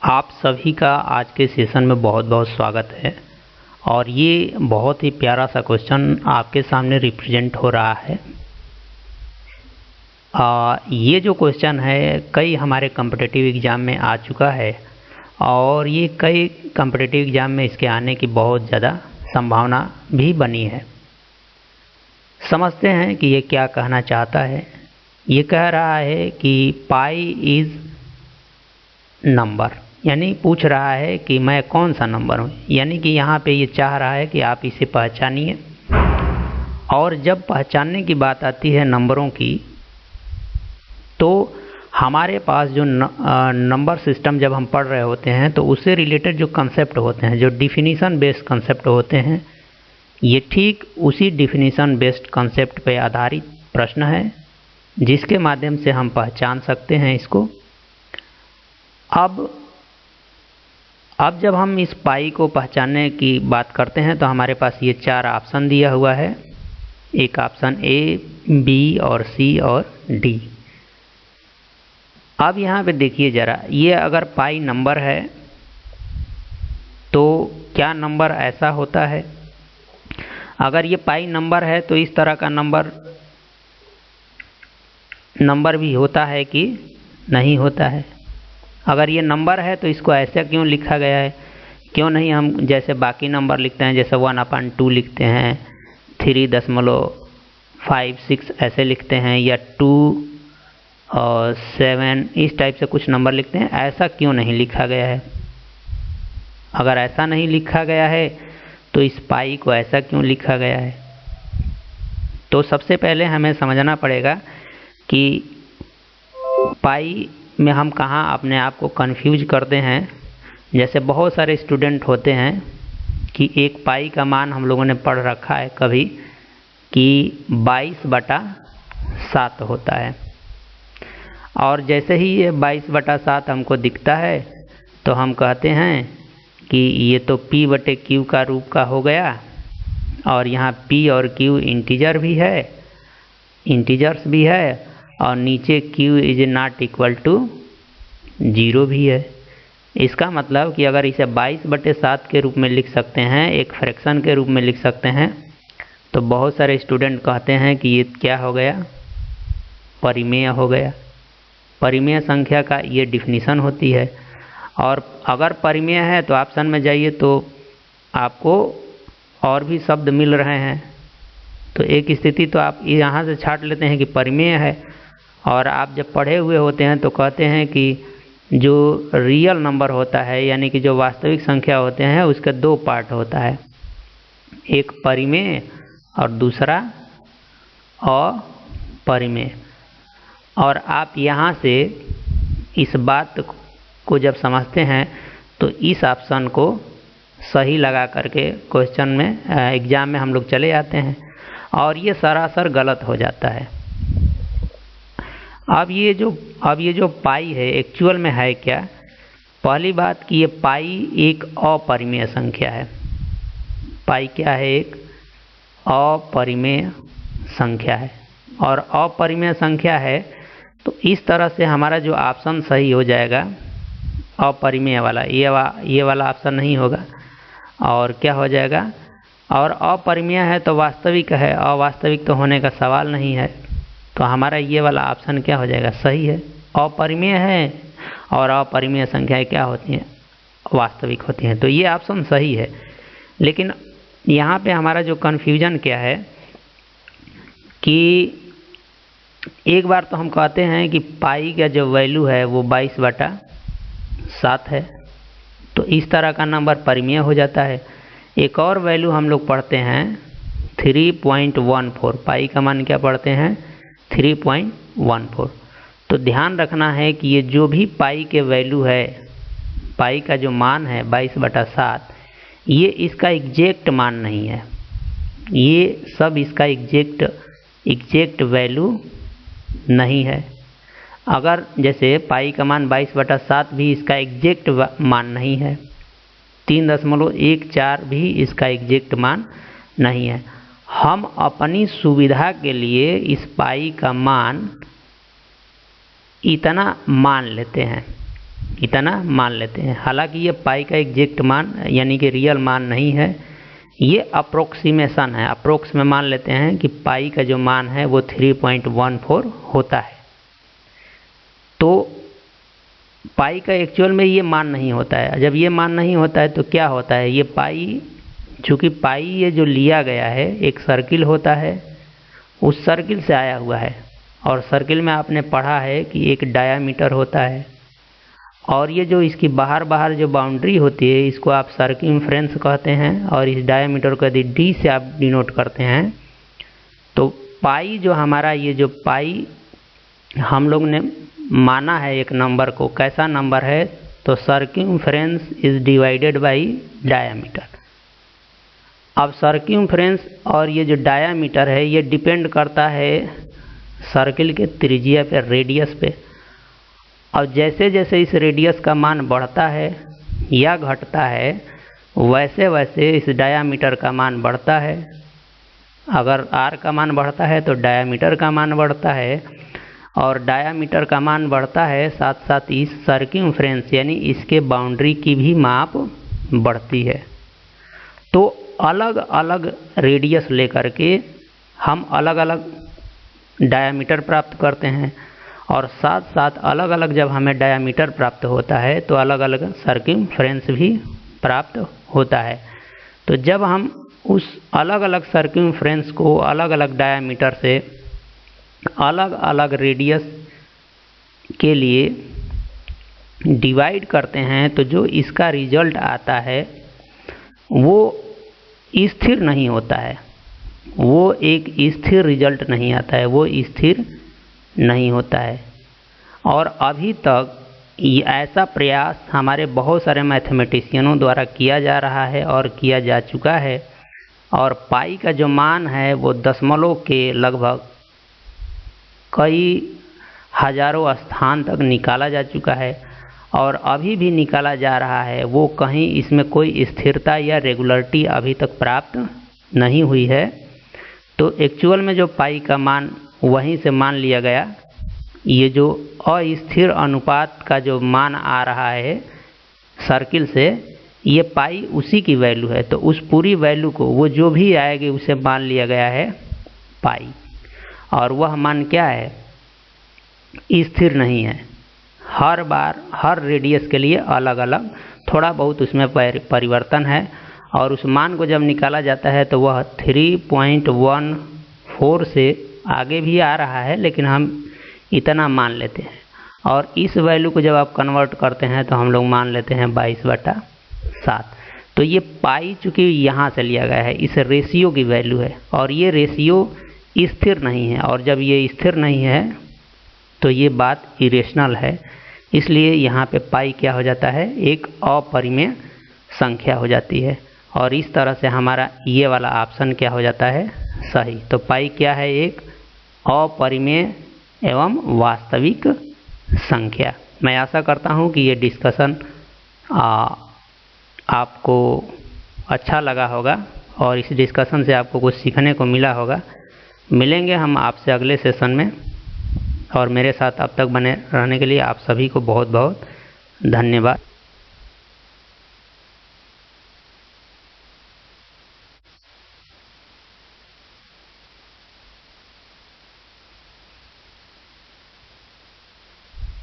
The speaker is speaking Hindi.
आप सभी का आज के सेशन में बहुत बहुत स्वागत है। और ये बहुत ही प्यारा सा क्वेश्चन आपके सामने रिप्रेजेंट हो रहा है। ये जो क्वेश्चन है कई हमारे कॉम्पिटिटिव एग्ज़ाम में आ चुका है और ये कई कॉम्पिटिटिव एग्ज़ाम में इसके आने की बहुत ज़्यादा संभावना भी बनी है। समझते हैं कि ये क्या कहना चाहता है। ये कह रहा है कि पाई इज़ नंबर, यानी पूछ रहा है कि मैं कौन सा नंबर हूँ, यानी कि यहाँ पे ये चाह रहा है कि आप इसे पहचानिए। और जब पहचानने की बात आती है नंबरों की, तो हमारे पास जो नंबर सिस्टम जब हम पढ़ रहे होते हैं तो उससे रिलेटेड जो कंसेप्ट होते हैं, जो डिफिनीशन बेस्ड कंसेप्ट होते हैं, ये ठीक उसी डिफिनीशन बेस्ड कंसेप्ट पे आधारित प्रश्न है जिसके माध्यम से हम पहचान सकते हैं इसको। अब जब हम इस पाई को पहचानने की बात करते हैं तो हमारे पास ये चार ऑप्शन दिया हुआ है। एक ऑप्शन ए, बी और सी और डी। अब यहाँ पे देखिए ज़रा, ये अगर पाई नंबर है तो क्या नंबर ऐसा होता है? अगर ये पाई नंबर है तो इस तरह का नंबर भी होता है कि नहीं होता है? अगर ये नंबर है तो इसको ऐसा क्यों लिखा गया है? क्यों नहीं हम जैसे बाकी नंबर लिखते हैं, जैसे 1/2 लिखते हैं, 3.56 ऐसे लिखते हैं, या 2 और 7 इस टाइप से कुछ नंबर लिखते हैं, ऐसा क्यों नहीं लिखा गया है? अगर ऐसा नहीं लिखा गया है तो इस पाई को ऐसा क्यों लिखा गया है? तो सबसे पहले हमें समझना पड़ेगा कि पाई में हम कहाँ अपने आप को कंफ्यूज करते हैं। जैसे बहुत सारे स्टूडेंट होते हैं कि एक पाई का मान हम लोगों ने पढ़ रखा है कभी कि 22/7 होता है, और जैसे ही ये 22/7 हमको दिखता है तो हम कहते हैं कि ये तो p/q का रूप का हो गया, और यहाँ p और q इंटीजर्स भी है, और नीचे q is not equal to 0 भी है। इसका मतलब कि अगर इसे 22/7 के रूप में लिख सकते हैं, एक फ्रैक्शन के रूप में लिख सकते हैं, तो बहुत सारे स्टूडेंट कहते हैं कि ये क्या हो गया? परिमेय हो गया। परिमेय संख्या का ये डिफिनीशन होती है। और अगर परिमेय है तो ऑप्शन में जाइए तो आपको और भी शब्द मिल रहे हैं। तो एक स्थिति तो आप यहाँ से छाट लेते हैं कि परिमेय है, और आप जब पढ़े हुए होते हैं तो कहते हैं कि जो रियल नंबर होता है, यानी कि जो वास्तविक संख्या होते हैं, उसका 2 पार्ट होता है, एक परिमेय और दूसरा अपरिमेय। और आप यहाँ से इस बात को जब समझते हैं तो इस ऑप्शन को सही लगा करके क्वेश्चन में एग्ज़ाम में हम लोग चले जाते हैं, और ये सरासर गलत हो जाता है। अब ये जो पाई है एक्चुअल में है क्या? पहली बात कि ये पाई एक अपरिमेय संख्या है। पाई क्या है? एक अपरिमेय संख्या है। और अपरिमेय संख्या है तो इस तरह से हमारा जो ऑप्शन सही हो जाएगा अपरिमेय वाला, ये वाला ऑप्शन नहीं होगा। और क्या हो जाएगा? और अपरिमेय है तो वास्तविक है, अवास्तविक तो होने का सवाल नहीं है। तो हमारा ये वाला ऑप्शन क्या हो जाएगा? सही है। अपरिमेय है और अपरिमेय संख्याएं क्या होती हैं? वास्तविक होती हैं। तो ये ऑप्शन सही है। लेकिन यहाँ पे हमारा जो कन्फ्यूजन क्या है कि एक बार तो हम कहते हैं कि पाई का जो वैल्यू है वो 22/7 है, तो इस तरह का नंबर परिमेय हो जाता है। एक और वैल्यू हम लोग पढ़ते हैं 3.14। पाई का मान क्या पढ़ते हैं? 3.14। तो ध्यान रखना है कि ये जो भी पाई के वैल्यू है, पाई का जो मान है 22/7, ये इसका एग्जैक्ट मान नहीं है। ये सब इसका एग्जैक्ट वैल्यू नहीं है। अगर जैसे पाई का मान 22/7 भी इसका एग्जैक्ट मान नहीं है, 3.14 भी इसका एग्जैक्ट मान नहीं है। हम अपनी सुविधा के लिए इस पाई का मान इतना मान लेते हैं, इतना मान लेते हैं। हालांकि ये पाई का एग्जैक्ट मान यानी कि रियल मान नहीं है, ये अप्रोक्सीमेशन है। अप्रोक्स में मान लेते हैं कि पाई का जो मान है वो 3.14 होता है। तो पाई का एक्चुअल में ये मान नहीं होता है। जब ये मान नहीं होता है तो क्या होता है, ये पाई, चूँकि पाई ये जो लिया गया है एक सर्किल होता है, उस सर्किल से आया हुआ है, और सर्किल में आपने पढ़ा है कि एक डायामीटर होता है, और ये जो इसकी बाहर जो बाउंड्री होती है इसको आप सर्कमफ्रेंस कहते हैं, और इस डायामीटर को यदि डी से आप डिनोट करते हैं तो पाई जो हमारा, ये जो पाई हम लोग ने माना है एक नंबर को, कैसा नंबर है, तो circumference is divided by diameter. अब सर्कमफ्रेंस और ये जो डायामीटर है ये डिपेंड करता है सर्किल के त्रिज्या पे, रेडियस पे। और जैसे जैसे इस रेडियस का मान बढ़ता है या घटता है वैसे वैसे इस डायामीटर का मान बढ़ता है। अगर r का मान बढ़ता है तो डायामीटर का मान बढ़ता है, और डायामीटर का मान बढ़ता है साथ साथ इस सर्कमफ्रेंस यानी इसके बाउंड्री की भी माप बढ़ती है। तो अलग अलग रेडियस लेकर के हम अलग अलग डायामीटर प्राप्त करते हैं, और साथ साथ अलग अलग जब हमें डायामीटर प्राप्त होता है तो अलग अलग सर्कमफ्रेंस भी प्राप्त होता है। तो जब हम उस अलग अलग सर्कमफ्रेंस को अलग अलग डायामीटर से अलग अलग रेडियस के लिए डिवाइड करते हैं तो जो इसका रिजल्ट आता है वो स्थिर नहीं होता है, वो एक स्थिर रिजल्ट नहीं आता है, वो स्थिर नहीं होता है। और अभी तक ऐसा प्रयास हमारे बहुत सारे मैथमेटिशियनों द्वारा किया जा रहा है और किया जा चुका है, और पाई का जो मान है वो दशमलव के लगभग कई हजारों स्थान तक निकाला जा चुका है, और अभी भी निकाला जा रहा है। वो कहीं इसमें कोई स्थिरता या रेगुलरिटी अभी तक प्राप्त नहीं हुई है। तो एक्चुअल में जो पाई का मान वहीं से मान लिया गया, ये जो अस्थिर अनुपात का जो मान आ रहा है सर्किल से, ये पाई उसी की वैल्यू है। तो उस पूरी वैल्यू को वो जो भी आएगी उसे मान लिया गया है पाई, और वह मान क्या है, स्थिर नहीं है। हर बार हर रेडियस के लिए अलग अलग थोड़ा बहुत उसमें परिवर्तन है, और उस मान को जब निकाला जाता है तो वह 3.14 से आगे भी आ रहा है, लेकिन हम इतना मान लेते हैं। और इस वैल्यू को जब आप कन्वर्ट करते हैं तो हम लोग मान लेते हैं 22/7। तो ये पाई चूँकि यहाँ से लिया गया है, इस रेशियो की वैल्यू है, और ये रेशियो स्थिर नहीं है, और जब ये स्थिर नहीं है तो ये बात इरेशनल है। इसलिए यहाँ पे पाई क्या हो जाता है, एक अपरिमेय संख्या हो जाती है, और इस तरह से हमारा ये वाला ऑप्शन क्या हो जाता है, सही। तो पाई क्या है, एक अपरिमेय एवं वास्तविक संख्या। मैं आशा करता हूँ कि ये डिस्कशन आपको अच्छा लगा होगा, और इस डिस्कशन से आपको कुछ सीखने को मिला होगा। मिलेंगे हम आपसे अगले सेशन में, और मेरे साथ अब तक बने रहने के लिए आप सभी को बहुत बहुत धन्यवाद।